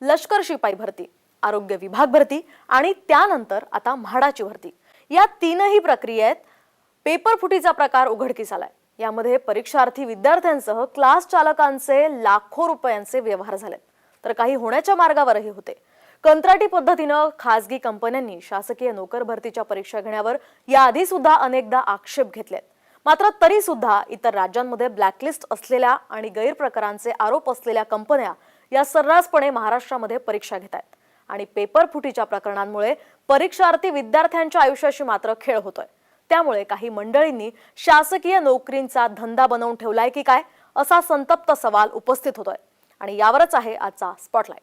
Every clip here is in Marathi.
लष्कर शिपाई भरती, आरोग्य विभाग भरती आणि त्यानंतर आता म्हाडाची भरती, या तीनही प्रक्रियेत पेपर फुटीचा प्रकार उघडकीस आलाय। यामध्ये परीक्षार्थी विद्यार्थ्यांसह क्लास चालकांचे लाखो रुपयांचे व्यवहार झालेत, तर काही होण्याच्या मार्गावरही होते। कंत्राटी पद्धतीनं खासगी कंपन्यांनी शासकीय नोकर भरतीच्या परीक्षा घेण्यावर याआधी सुद्धा अनेकदा आक्षेप घेतलेत। मात्र तरी सुद्धा इतर राज्यांमध्ये ब्लॅकलिस्ट असलेल्या आणि गैरप्रकारांचे आरोप असलेल्या कंपन्या या सर्रासपणे महाराष्ट्रामध्ये परीक्षा घेत आहेत आणि पेपर फुटीच्या प्रकरणांमुळे परीक्षार्थी विद्यार्थ्यांच्या आयुष्याशी मात्र खेळ होतोय। त्यामुळे काही मंडळींनी शासकीय नोकरींचा धंदा बनवून ठेवलाय की काय, असा संतप्त सवाल उपस्थित होतोय आणि यावरच आहे आजचा स्पॉटलाइट।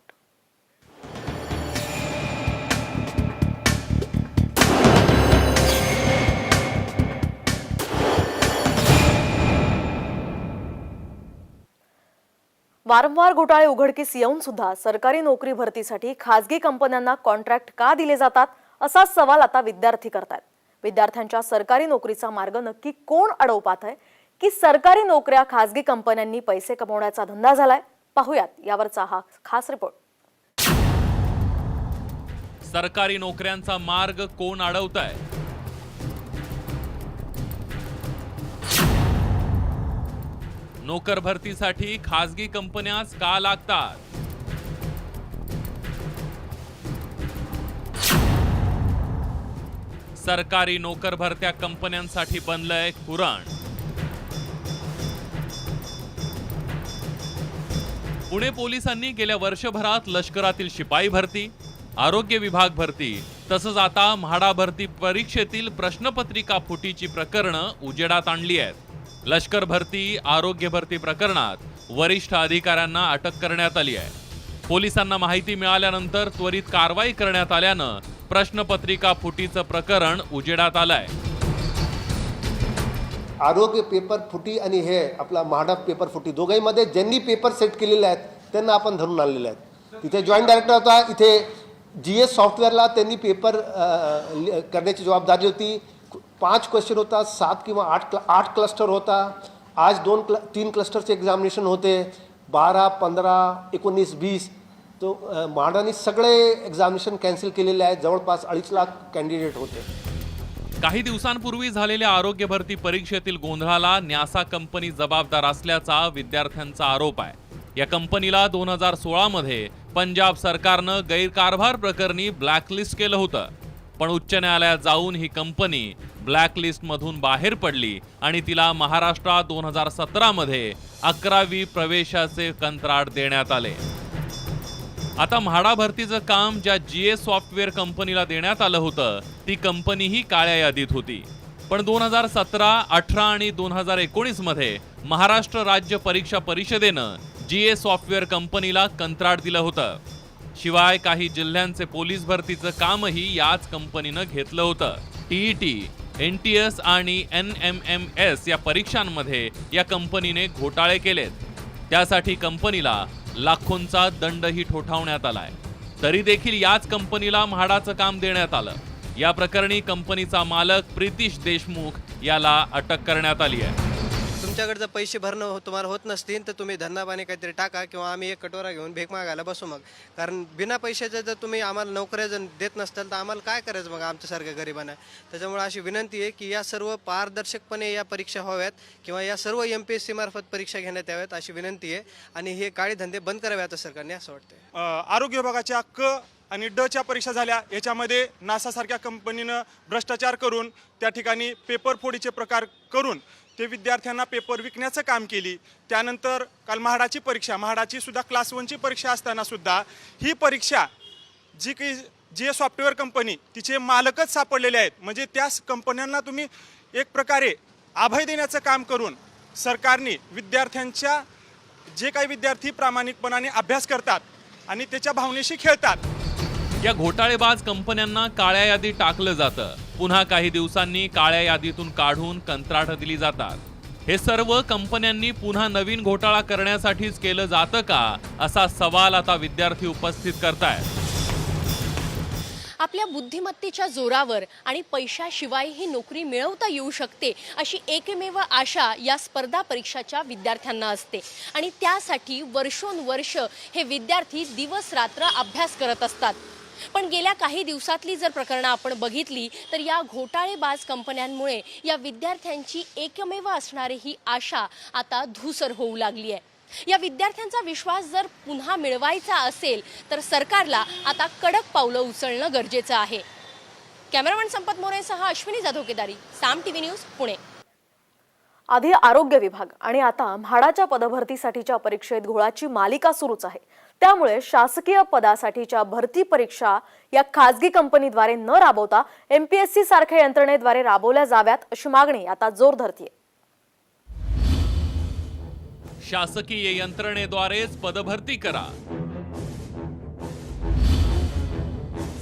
वारंवार घोटाळे उघडकीस येऊन सुद्धा सरकारी नोकरी भरतीसाठी खासगी कंपन्यांना कॉन्ट्रॅक्ट का दिले जातात, असा सवाल आता विद्यार्थी करतात। विद्यार्थ्यांच्या सरकारी नोकरीचा मार्ग नक्की कोण अडवू पाहत आहे की सरकारी नोकऱ्या खासगी कंपन्यांनी पैसे कमवण्याचा धंदा झालाय? पाहूयात यावरचा हा खास रिपोर्ट। सरकारी नोकऱ्यांचा मार्ग कोण अडवतंय? नोकर भरतीसाठी खासगी कंपन्याच का लागतात? सरकारी नोकर भरत्या कंपन्यांसाठी बनलंय कुरण। पुणे पोलिसांनी गेल्या वर्षभरात लष्करातील शिपाई भरती, आरोग्य विभाग भरती तसंच आता म्हाडा भरती परीक्षेतील प्रश्नपत्रिका फुटीची प्रकरणं उजेडात आणली आहेत। लष्कर भरती, आरोग्य भरती प्रकरणात वरिष्ठ अधिकाऱ्यांना अटक करण्यात आली आहे। पोलिसांना माहिती मिळाल्यानंतर त्वरित कारवाई करण्यात आल्यानं प्रश्नपत्रिका फुटीचं प्रकरण उजेडात आलंय। आरोग्य पेपर फुटी आणि हे आपला म्हाडा पेपर फुटी दोघांमध्ये ज्यांनी पेपर सेट केलेले आहेत त्यांना आपण धरून आणलेले आहेत। तिथे जॉईंट डायरेक्टर होता, इथे GS सॉफ्टवेअरला त्यांनी पेपर करण्याची जबाबदारी होती। 5 क्वेश्चन होता, 7 किंवा 8 क्लस्टर होता। आज 3 क्लस्टरचे एक्झामिनेशन होते, 12, 15, 19, 20। तो म्हाडाने सगळे एक्झामिनेशन कॅन्सल केलेले आहेत। जवळपास 2.5 लाख कॅन्डिडेट होते। काही दिवसांपूर्वी झालेल्या आरोग्य भरती परीक्षेतील गोंधळाला न्यासा कंपनी जबाबदार असल्याचा विद्यार्थ्यांचा आरोप आहे। या कंपनीला 2016 मध्ये पंजाब सरकारनं गैरकारभार प्रकरणी ब्लॅकलिस्ट केलं होतं, पण उच्च न्यायालयात जाऊन ही कंपनी ब्लॅकलिस्ट मधून बाहेर पडली आणि तिला महाराष्ट्रात 2017 मध्ये 11वी प्रवेशाचे कंत्राट देण्यात आले। आता म्हाडा भरतीचं काम ज्या GS सॉफ्टवेअर कंपनीला देण्यात आलं होतं ती कंपनीही काळ्या यादीत होती, पण 2017, 18 आणि 2019 मध्ये महाराष्ट्र राज्य परीक्षा परिषदेनं GS सॉफ्टवेअर कंपनीला कंत्राट दिलं होतं। शिवाय काही जिल्ह्यांचे पोलीस भरतीचं कामही याच कंपनीनं घेतलं होतं। TET, NTS आणि NMMS या परीक्षांमध्ये या कंपनीने घोटाळे केलेत। त्यासाठी कंपनीला लाखोंचा दंडही ठोठावण्यात आलाय। तरी देखील याच कंपनीला म्हाडाचं काम देण्यात आलं। या प्रकरणी कंपनीचा मालक प्रितीश देशमुख याला अटक करण्यात आली आहे। तुमच्याकडे जर पैसे भरणं तुम्हाला होत नसतील तर तुम्ही धंदापाणी काहीतरी टाका किंवा आम्ही एक कटोरा घेऊन भीक मागायला बसू मग। कारण बिना पैशाचं जर तुम्ही आम्हाला नोकऱ्या जर देत नसताल तर आम्हाला काय करायचं मग आमच्यासारख्या गरिबांना। त्याच्यामुळे अशी विनंती आहे की या सर्व पारदर्शकपणे या परीक्षा व्हाव्यात किंवा या सर्व MPSC मार्फत परीक्षा घेण्यात याव्यात अशी विनंती आहे आणि हे काळे धंदे बंद कराव्यात सरकारने असं वाटतं। आरोग्य विभागाच्या क आणि डच्या परीक्षा झाल्या, याच्यामध्ये नासासारख्या कंपनीनं भ्रष्टाचार करून त्या ठिकाणी पेपर फोडीचे प्रकार करून ते विद्यार्थ्यांना पेपर विकण्याचं काम केली। त्यानंतर काल म्हाडाची परीक्षा, म्हाडाची सुद्धा क्लास 1ची परीक्षा असताना सुद्धा ही परीक्षा जी काही GS सॉफ्टवेअर कंपनी तिचे मालकच सापडलेले आहेत। म्हणजे त्या कंपन्यांना तुम्ही एक प्रकारे अभय देण्याचं काम करून सरकारने विद्यार्थ्यांच्या जे काही विद्यार्थी प्रामाणिकपणाने अभ्यास करतात आणि त्याच्या भावनेशी खेळतात, या घोटाळेबाज कंपन्यांना काळ्या यादीत टाकलं जातं। पुन्हा काही दिवसांनी काळ्या यादीतून काढून कंत्राट दिली जातात। हे सर्व कंपन्यांनी पुन्हा नवीन घोटाळा करण्यासाठीच केलं जातं का, असा सवाल आता विद्यार्थी उपस्थित करतायत। आपल्या बुद्धिमत्तेच्या जोरावर आणि पैशाशिवाय ही नोकरी मिळवता येऊ शकते अशी एकमेव आशा या स्पर्धा परीक्षाच्या विद्यार्थ्यांना असते आणि त्यासाठी वर्षोनवर्ष हे विद्यार्थी दिवस रात्र अभ्यास करत असतात। पण गेल्या काही दिवसातली जर प्रकरणं आपण बघितली तर या घोटाळेबाज कंपन्यांमुळे या विद्यार्थ्यांची एकमेव असणारी ही आशा आता धूसर होऊ लागली आहे। या विद्यार्थ्यांचा विश्वास जर पुन्हा मिळवायचा असेल तर सरकारला आता कडक पावलं उचलणं गरजेचं आहे। कॅमेरामॅन संपत मोरेसह अश्विनी जाधव केदारी, साम टीव्ही न्यूज, पुणे। आधी आरोग्य विभाग आणि आता म्हाडाच्या पदभरतीसाठीच्या परीक्षेत घोळाची मालिका सुरूच आहे। त्यामुळे शासकीय पदासाठीच्या भरती परीक्षा या खासगी कंपनीद्वारे न राबवता MPSC सारख्या यंत्रणेद्वारे राबवल्या जाव्यात अशी मागणी आता जोर धरतेय। शासकीय यंत्रणेद्वारेच पदभरती करा।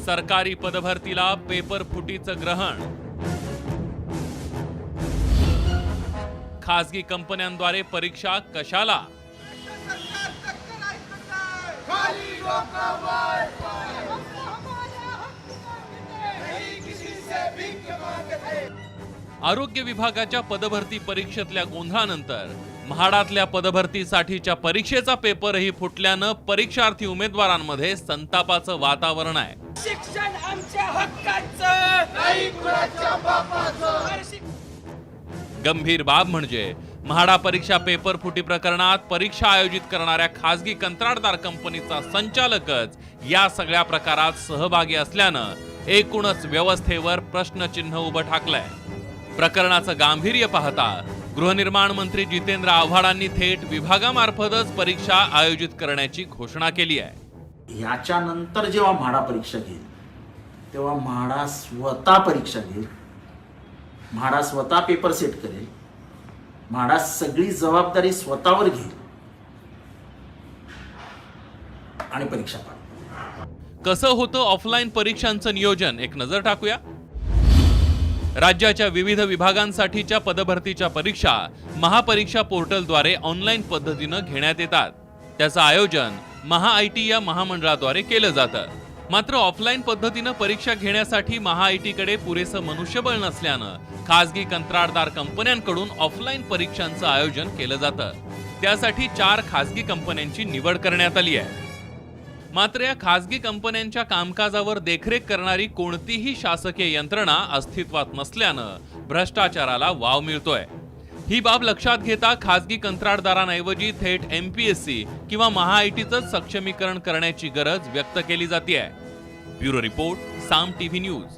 सरकारी पदभरतीला पेपर फुटीचं ग्रहण। खासगी कंपन्यांद्वारे परीक्षा कशाला? आरोग्य विभागाच्या पदभरती परीक्षेतल्या गोंधळानंतर म्हाडातल्या पदभरतीसाठीच्या परीक्षेचा पेपरही फुटल्यानं परीक्षार्थी उमेदवारांमध्ये संतापाचं वातावरण आहे। शिक्षण आमच्या हक्काचं, नाही कुणाच्या बापाचं। गंभीर बाब म्हणजे म्हाडा परीक्षा पेपर फुटी प्रकरणात परीक्षा आयोजित करणाऱ्या खासगी कंत्राटदार कंपनीचा संचालकच या सगळ्या प्रकारात सहभागी असल्यानं एकूणच व्यवस्थेवर प्रश्नचिन्ह उभं ठाकलंय। प्रकरणाचं गांभीर्य पाहता गृहनिर्माण मंत्री जितेंद्र आव्हाडांनी थेट विभागामार्फतच परीक्षा आयोजित करण्याची घोषणा केली आहे। याच्यानंतर जेव्हा म्हाडा परीक्षा घेईल तेव्हा म्हाडा स्वतः परीक्षा घेईल, म्हाडा स्वतः पेपर सेट करेल, म्हाडा सगळी जबाबदारी स्वतःवर घेईल आणि परीक्षा पाडेल। कसं होतं ऑफलाईन परीक्षांचं नियोजन, एक नजर टाकूया। राज्याच्या विविध विभागांसाठीच्या पदभरतीच्या परीक्षा महापरीक्षा पोर्टलद्वारे ऑनलाईन पद्धतीनं घेण्यात येतात। त्याचं आयोजन महाआयटी या महामंडळाद्वारे केलं जातं। मात्र ऑफलाईन पद्धतीनं परीक्षा घेण्यासाठी महाआयटीकडे पुरेसं मनुष्यबळ नसल्यानं खासगी कंत्राटदार कंपन्यांकडून ऑफलाईन परीक्षांचं आयोजन केलं जातं। त्यासाठी 4 खासगी कंपन्यांची निवड करण्यात आली आहे। मात्र या खासगी कंपन्यांच्या कामकाजावर देखरेख करणारी कोणतीही शासकीय यंत्रणा अस्तित्वात नसल्यानं भ्रष्टाचाराला वाव मिळतोय। ही बाब लक्षात घेता खासगी कंत्राटदारांऐवजी थेट MPSC किंवा महाआयटीचं सक्षमीकरण करण्याची गरज व्यक्त केली जाते। ब्युरो रिपोर्ट, साम टीव्ही न्यूज।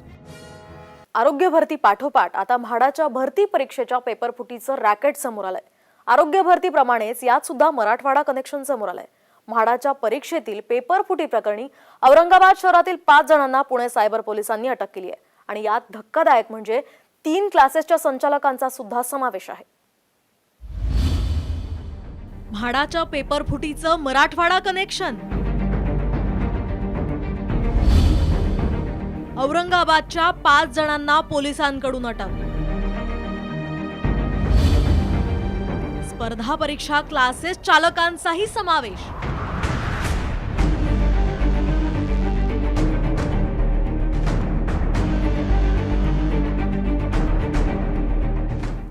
आरोग्य भरती पाठोपाठ आता म्हाडाच्या भरती परीक्षेच्या पेपर फुटीचं रॅकेट समोर आलंय। आरोग्य भरतीप्रमाणेच यात सुद्धा मराठवाडा कनेक्शन समोर आलंय। म्हाडाच्या परीक्षेतील पेपर फुटी प्रकरणी औरंगाबाद शहरातील 5 जणांना पुणे सायबर पोलिसांनी अटक केली आहे आणि यात धक्कादायक म्हणजे 3 क्लासेसच्या संचालकांचा सुद्धा समावेश आहे। म्हाडाच्या पेपर फुटीचं मराठवाडा कनेक्शन। औरंगाबादच्या 5 जणांना पोलिसांकडून अटक। स्पर्धा परीक्षा क्लासेस चालकांचाही समावेश।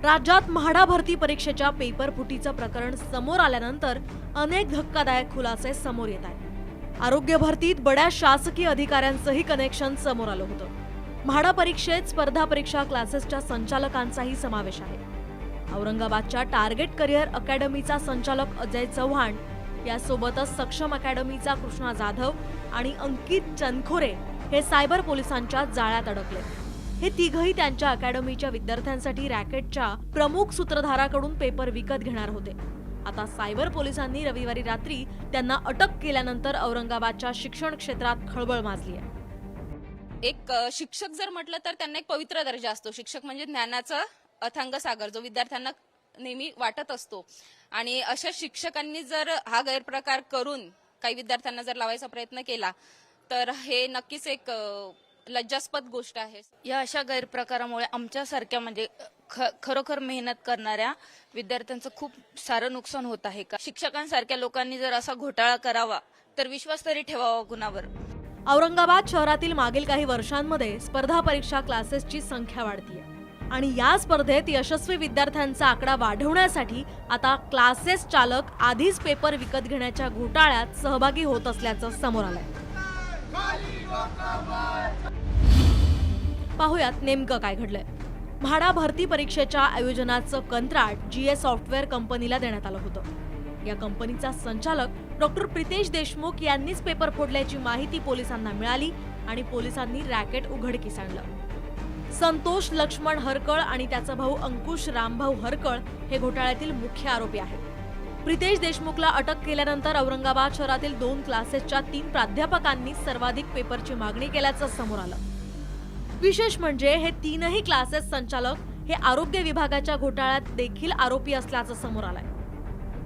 राज्यात म्हाडा भरती परीक्षेच्या पेपर फुटीचं प्रकरण समोर आल्यानंतर अनेक धक्कादायक खुलासे समोर येत आहेत। आरोग्य भरतीत बड्या शासकीय अधिकाऱ्यांचंही कनेक्शन समोर आलं होतं। म्हाडा परीक्षेत स्पर्धा परीक्षा क्लासेसच्या संचालकांचाही समावेश आहे। औरंगाबादच्या टार्गेट करिअर अकॅडमीचा संचालक अजय चव्हाण यासोबतच सक्षम अकॅडमीचा कृष्णा जाधव आणि अंकित चनखोरे हे सायबर पोलिसांच्या जाळ्यात अडकले। हे तिघही त्यांच्या अकॅडमीच्या विद्यार्थ्यांसाठी रॅकेटच्या प्रमुख सूत्रधाराकडून पेपर विकत घेणार होते। आता सायबर पोलिसांनी रविवारी रात्री त्यांना अटक केल्यानंतर औरंगाबादच्या शिक्षण क्षेत्रात खळबळ माजली आहे। एक शिक्षक जर म्हटलं तर त्यांना एक पवित्र दर्जा असतो। शिक्षक म्हणजे ज्ञानाचा अथांग सागर जो विद्यार्थ्यांना नेहमी वाटत असतो आणि अशा शिक्षकांनी जर हा गैरप्रकार करून काही विद्यार्थ्यांना जर लावायचा प्रयत्न केला तर हे नक्कीच एक लज्जास्पद गोष्ट आहे। या अशा गैरप्रकारामुळे आमच्यासारख्या म्हणजे खरोखर मेहनत करणाऱ्या विद्यार्थ्यांचं खूप सारं नुकसान होत आहे। का शिक्षकांसारख्या लोकांनी जर असा घोटाळा करावा तर विश्वास तरी ठेवावा कुणावर। औरंगाबाद शहरातील मागील काही वर्षांमध्ये स्पर्धा परीक्षा क्लासेसची संख्या वाढतीये आणि या स्पर्धेत यशस्वी विद्यार्थ्यांचा आकडा वाढवण्यासाठी आता क्लासेस चालक आधीच पेपर विकत घेण्याच्या घोटाळ्यात सहभागी होत असल्याचं समोर आलंय. पाहुयात नेमकं काय घडलंय. म्हाडा भरती परीक्षेच्या आयोजनाचं कंत्राट GS सॉफ्टवेअर कंपनीला देण्यात आलं होतं. या कंपनीचा संचालक डॉक्टर प्रितेश देशमुख यांनीच पेपर फोडल्याची माहिती पोलिसांना मिळाली आणि पोलिसांनी रॅकेट उघडकीस आणलं. संतोष लक्ष्मण हरकळ आणि त्याचा भाऊ अंकुश रामभाऊ हरकळ हे घोटाळ्यातील मुख्य आरोपी आहेत. प्रितेश देशमुखला अटक केल्यानंतर औरंगाबाद शहरातील 2 क्लासेसच्या 3 प्राध्यापकांनी सर्वाधिक पेपरची मागणी केल्याचं समोर आलं. विशेष म्हणजे हे 3ही क्लासेस संचालक हे आरोग्य विभागाच्या घोटाळ्यात देखील आरोपी असल्याचं समोर आलंय.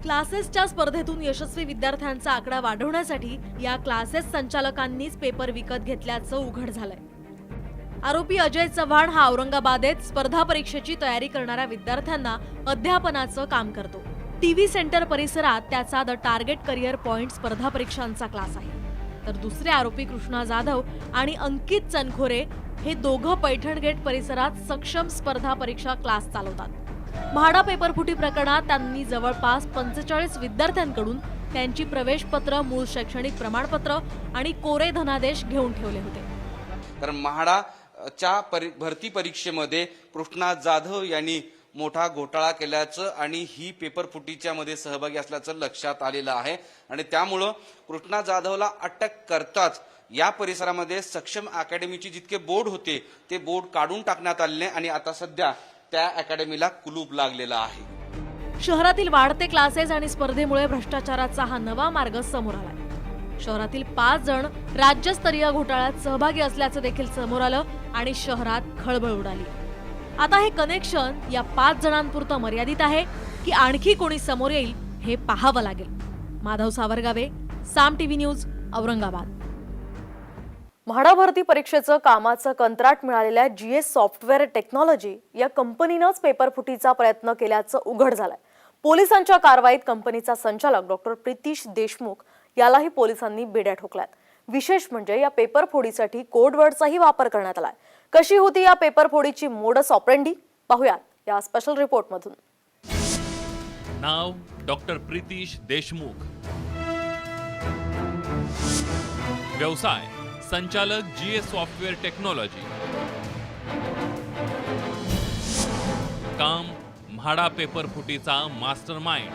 क्लासेसच्या स्पर्धेतून यशस्वी विद्यार्थ्यांचा आकडा वाढवण्यासाठी या क्लासेस संचालकांनीच पेपर विकत घेतल्याचं उघड झालंय. आरोपी अजय चव्हाण हा औरंगाबादेत स्पर्धा परीक्षेची तयारी करणाऱ्या विद्यार्थ्यांना अध्यापनाचं काम करतो. टीव्ही सेंटर परिसरात त्याचा द टार्गेट करिअर पॉइंट स्पर्धा परीक्षांचा क्लास आहे. तर दुसरे आरोपी कृष्णा जाधव आणि अंकित चनखोरे हे दोघं पैठण गेट परिसरात सक्षम स्पर्धा परीक्षा क्लास चालवतात. म्हाडा पेपरफुटी प्रकरणात त्यांनी जवळपास 45 विद्यार्थ्यांकडून त्यांची प्रवेशपत्र, मूळ शैक्षणिक प्रमाणपत्र आणि कोरे धनादेश घेऊन ठेवले होते. तर म्हाडाच्या भरती परीक्षेमध्ये कृष्णा जाधव यांनी मोठा घोटाळा केल्याचं आणि ही पेपरफुटीच्या मध्ये सहभागी असल्याचं लक्षात आलेलं आहे आणि त्यामुळं कृष्णा जाधवला अटक करताच या परिसरामध्ये सक्षम अकॅडमीची जितके बोर्ड होते ते बोर्ड काढून टाकण्यात आले आणि आता सध्या त्या अकॅडमीला कुलूप लागलेला आहे. शहरातील वाढते क्लासेस आणि स्पर्धेमुळे भ्रष्टाचाराचा हा नवा मार्ग समोर आलाय. शहरातील 5 जण राज्यस्तरीय घोटाळ्यात सहभागी असल्याचं देखील समोर आलं आणि शहरात खळबळ उडाली. आता हे कनेक्शन या 5 जणांपुरतं मर्यादित आहे की आणखी कोणी समोर येईल हे पाहावं लागेल. माधव सावरगावे, साम टीव्ही न्यूज, औरंगाबाद. म्हाडा भरती परीक्षेचं कामाचं कंत्राट मिळालेल्या GS सॉफ्टवेअर टेक्नॉलॉजी या कंपनीनंच पेपरफुटीचा प्रयत्न केल्याचं उघड झालंय. पोलिसांच्या कारवाईत कंपनीचा संचालक डॉक्टर प्रितेश देशमुख यालाही पोलिसांनी बेड्या ठोकल्यात. विशेष म्हणजे या पेपरफोडीसाठी कोडवर्डचाही वापर करण्यात आलाय. कशी होती या पेपरफोडीची मोडस ऑपरेंडी पाहुयात या स्पेशल रिपोर्टमधून. नाव डॉक्टर प्रितेश देशमुख. व्यवसाय संचालक GS सॉफ्टवेअर टेक्नॉलॉजी. काम म्हाडा पेपरफुटीचा मास्टरमाइंड.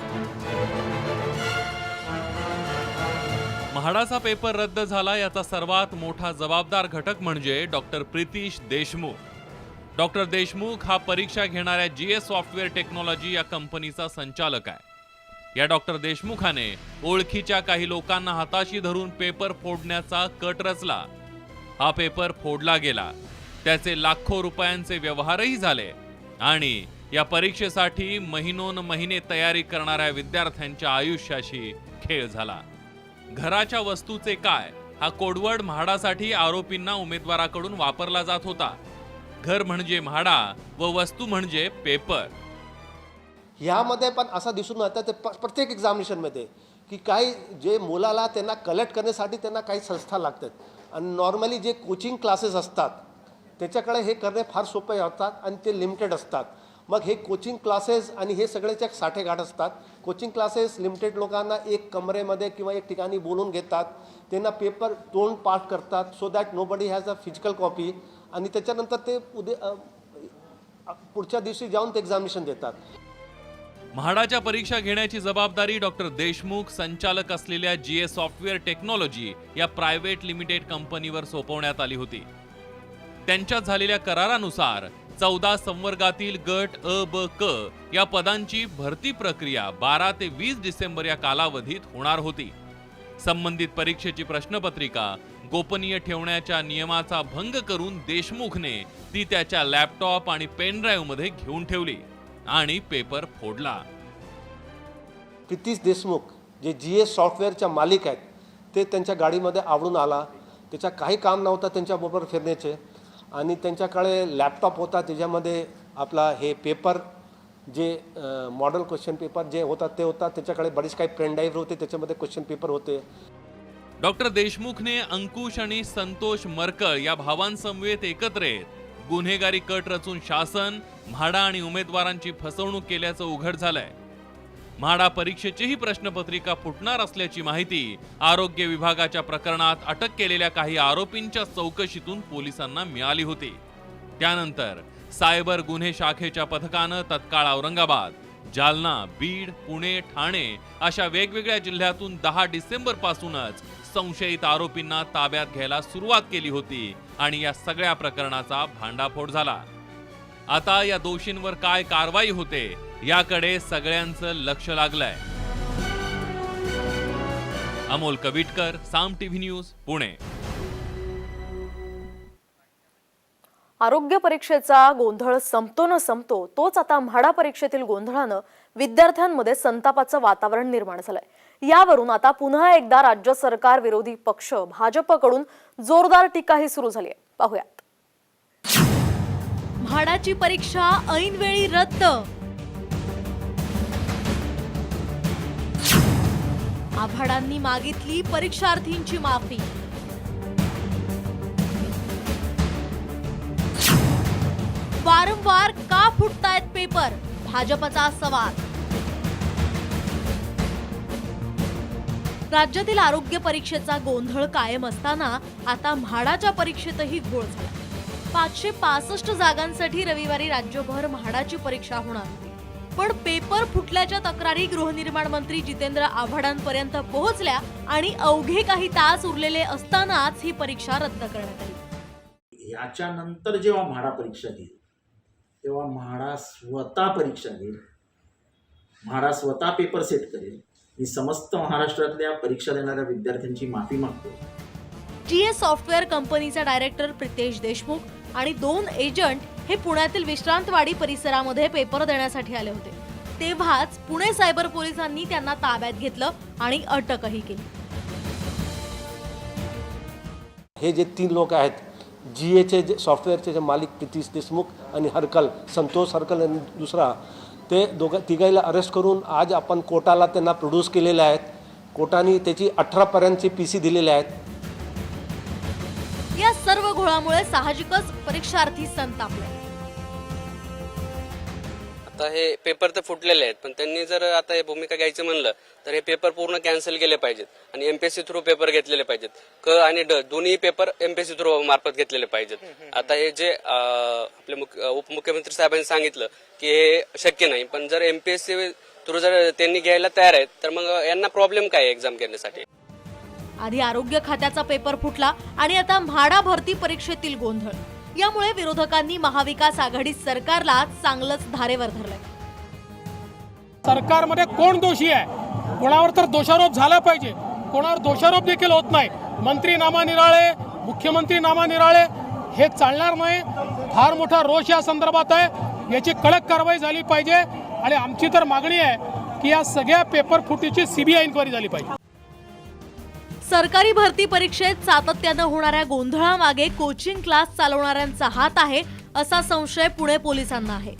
म्हाडाचा पेपर रद्द झाला याचा सर्वात मोठा जबाबदार घटक म्हणजे डॉक्टर प्रितेश देशमुख. डॉक्टर देशमुख हा परीक्षा घेणाऱ्या GS सॉफ्टवेअर टेक्नॉलॉजी या कंपनीचा संचालक आहे. या डॉक्टर देशमुखाने ओळखीच्या काही लोकांना हाताशी धरून पेपर फोडण्याचा कट रचला. हा पेपर फोडला गेला, त्याचे लाखो रुपयांचे व्यवहारही झाले आणि या परीक्षेसाठी महिने तयारी करणाऱ्या विद्यार्थ्यांच्या आयुष्याशी खेळ झाला. घराच्या वस्तूचे काय हा कोडवर्ड म्हाडासाठी आरोपींना उमेदवाराकडून वापरला जात होता. घर म्हणजे म्हाडा व वस्तू म्हणजे पेपर. ह्यामध्ये पण असं दिसून येतं ते प्रत्येक एक्झामिनेशनमध्ये की काही जे मुलाला त्यांना कलेक्ट करण्यासाठी त्यांना काही संस्था लागतात आणि नॉर्मली जे कोचिंग क्लासेस असतात त्याच्याकडे हे करणे फार सोपे होतात आणि ते लिमिटेड असतात. मग हे कोचिंग क्लासेस आणि हे सगळेचे साठेगाठ असतात. कोचिंग क्लासेस लिमिटेड लोकांना एक कमरेमध्ये किंवा एक ठिकाणी बोलून घेतात, त्यांना पेपर तोंड पाठ करतात so that nobody has a physical copy आणि त्याच्यानंतर ते पुढच्या दिवशी जाऊन ते एक्झामिनेशन देतात. म्हाडाच्या परीक्षा घेण्याची जबाबदारी डॉक्टर देशमुख संचालक असलेल्या GS सॉफ्टवेअर टेक्नॉलॉजी या प्रायव्हेट लिमिटेड कंपनीवर सोपवण्यात आली होती. त्यांच्यात झालेल्या करारानुसार 14 संवर्गातील गट अ, ब, क या पदांची भरती प्रक्रिया 12 ते 20 डिसेंबर या कालावधीत होणार होती. संबंधित परीक्षेची प्रश्नपत्रिका गोपनीय ठेवण्याच्या नियमाचा भंग करून देशमुखने ती त्याच्या लॅपटॉप आणि पेन ड्राईव्ह मध्ये घेऊन ठेवली आणि पेपर फोडला. प्रितेश देशमुख जे GS सॉफ्टवेअरच्या मालिक आहेत ते त्यांच्या गाडीमध्ये आवडून आला. त्याच्या काही काम नव्हतं त्यांच्याबरोबर फिरण्याचे आणि त्यांच्याकडे लॅपटॉप होता त्याच्यामध्ये आपला हे पेपर जे मॉडेल क्वेश्चन पेपर जे होतात ते होता. त्याच्याकडे बरेच काही पेन ड्राईव्ह होते त्याच्यामध्ये क्वेश्चन पेपर होते. डॉक्टर देशमुखने अंकुश आणि संतोष मरकळ या भावांसमवेत एकत्र येत गुन्हेगारी कट रचून शासन, म्हाडा आणि उमेदवारांची फसवणूक केल्याचं उघड झालंय. म्हाडा परीक्षेचीही प्रश्नपत्रिका फुटणार असल्याची माहिती आरोग्य विभागाच्या प्रकरणात अटक केलेल्या काही आरोपींच्या चौकशीतून पोलिसांना मिळाली होती. त्यानंतर सायबर गुन्हे शाखेच्या पथकानं तत्काळ औरंगाबाद, जालना, बीड, पुणे, ठाणे अशा वेगवेगळ्या जिल्ह्यातून 10 डिसेंबर पासूनच संशयित आरोपींना ताब्यात घ्यायला सुरुवात केली होती आणि या सगळ्या प्रकरणाचा भांडाफोड झाला. आता या दोषींवर काय कारवाई होते याकडे सगळ्यांचं लक्ष लागलंय. अमोल कविटकर, साम टीव्ही न्यूज, पुणे. आरोग्य परीक्षेचा गोंधळ संपतो न संपतो तोच आता म्हाडा परीक्षेतील गोंधळानं विद्यार्थ्यांमध्ये संतापाचं वातावरण निर्माण झालंय. यावरून आता पुन्हा एकदा राज्य सरकार विरोधी पक्ष भाजपकडून जोरदार टीकाही सुरू झाली आहे. पाहूयात. म्हाडाची परीक्षा ऐनवेळी रद्द. आभाडांनी मागितली परीक्षार्थींची माफी. वारंवार का फुटतायत पेपर, भाजपचा सवाल. राज्यातील आरोग्य परीक्षेचा गोंधळ कायम असताना आता म्हाडाच्या परीक्षेतही घोळ झाला. 565 जागांसाठी रविवारी राज्यभर म्हाडाची परीक्षा होणार होती. पण पेपर फुटल्याच्या तक्रारी गृहनिर्माण मंत्री जितेंद्र आव्हाडांपर्यंत पोहोचल्या आणि अवघे काही तास उरलेले असतानाच ही परीक्षा रद्द करण्यात आली. याच्यानंतर जेव्हा म्हाडा परीक्षा घेईल तेव्हा म्हाडा स्वतः परीक्षा घेईल, म्हाडा स्वतः पेपर सेट करेल. मी समस्त महाराष्ट्रातल्या परीक्षा देणाऱ्या विद्यार्थ्यांची माफी मागतो. GS सॉफ्टवेअर कंपनीचा डायरेक्टर प्रितेश देशमुख आणि 2 एजंट हे पुण्यातील विश्रांतवाडी परिसरामध्ये पेपर देण्यासाठी आले होते. तेव्हाच पुणे सायबर पोलिसांनी त्यांना ताब्यात घेतलं आणि अटकही केली. हे जे 3 लोक आहेत, GAचे जे सॉफ्टवेअरचे जे मालिक प्रितेश देशमुख आणि संतोष हरकल आणि दुसरा, ते तिघाईला अरेस्ट करून आज आपण कोर्टाला त्यांना प्रोड्यूस केलेले आहेत. कोर्टाने त्याची 18 पर्यंतची PC दिलेले आहेत. या सर्व घोळामुळे साहजिकच परीक्षार्थी संतापले. आता हे पेपर तर फुटलेले आहेत, पण त्यांनी जर आता हे भूमिका घ्यायचं म्हणलं तर हे पेपर पूर्ण कॅन्सल केले पाहिजेत आणि MPSC थ्रू पेपर घेतलेले पाहिजेत. क आणि ड दोन्ही पेपर MPSC थ्रू मार्फत घेतलेले पाहिजेत. आता हे जे आपले उपमुख्यमंत्री साहेबांनी सांगितलं की हे शक्य नाही, पण जर MPSC थ्रू जर त्यांनी घ्यायला तयार आहेत तर मग यांना प्रॉब्लेम काय एक्झाम घेण्यासाठी. आधी आरोग्य खात्याचा पेपर फुटला आणि आता म्हाडा भरती परीक्षेतील गोंधळ. यामुळे विरोधकांनी महाविकास आघाडी सरकारला चांगलंच धारेवर धरलंय. सरकारमध्ये कोण दोषी आहे, कोणावर तर दोषारोप झाला पाहिजे. कोणावर दोषारोप देखील होत नाही. मंत्री नामानिराळे, मुख्यमंत्री नामानिराळे, हे चालणार नाही. फार मोठा रोष या संदर्भात आहे. याची कडक कारवाई झाली पाहिजे आणि आमची तर मागणी आहे की या सगळ्या पेपर फुटीची CBI इन्क्वायरी झाली पाहिजे. सरकारी भरती परीक्षेत सातत्यानं होणाऱ्या गोंधळामागे कोचिंग क्लास चालवणाऱ्यांचा हात आहे असा संशय पुणे पोलिसांना आहे.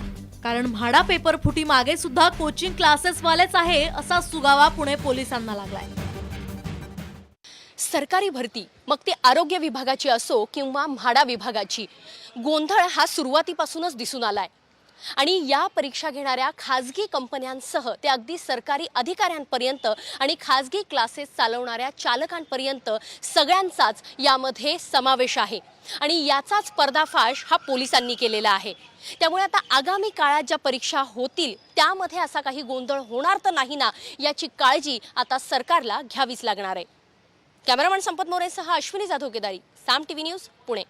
कारण म्हाडा पेपर फुटी मागे सुद्धा कोचिंग क्लासेसवालेच आहे असा सुगावा पुणे पोलिसांना लागलाय. सरकारी भरती, मग ती आरोग्य विभागाची असो किंवा म्हाडा विभागाची, गोंधळ हा सुरुवातीपासूनच दिसून आलाय. आणि या परीक्षा घेणाऱ्या खाजगी कंपन्यांसह ते अगदी सरकारी अधिकाऱ्यांपर्यंत आणि खाजगी क्लासेस चालवणाऱ्या चालकांपर्यंत सगळ्यांचाच यामध्ये समावेश आहे. आणि याचाच पर्दाफाश हा पोलिसांनी केलेला आहे. त्यामुळे आता आगामी काळात ज्या परीक्षा होतील त्यामध्ये असा काही गोंधळ होणार तर नाही ना, याची काळजी आता सरकारला घ्यावीच लागणार आहे. कॅमेरामन संपत मोरेसह अश्विनी जाधव केदारी, साम टीव्ही न्यूज, पुणे.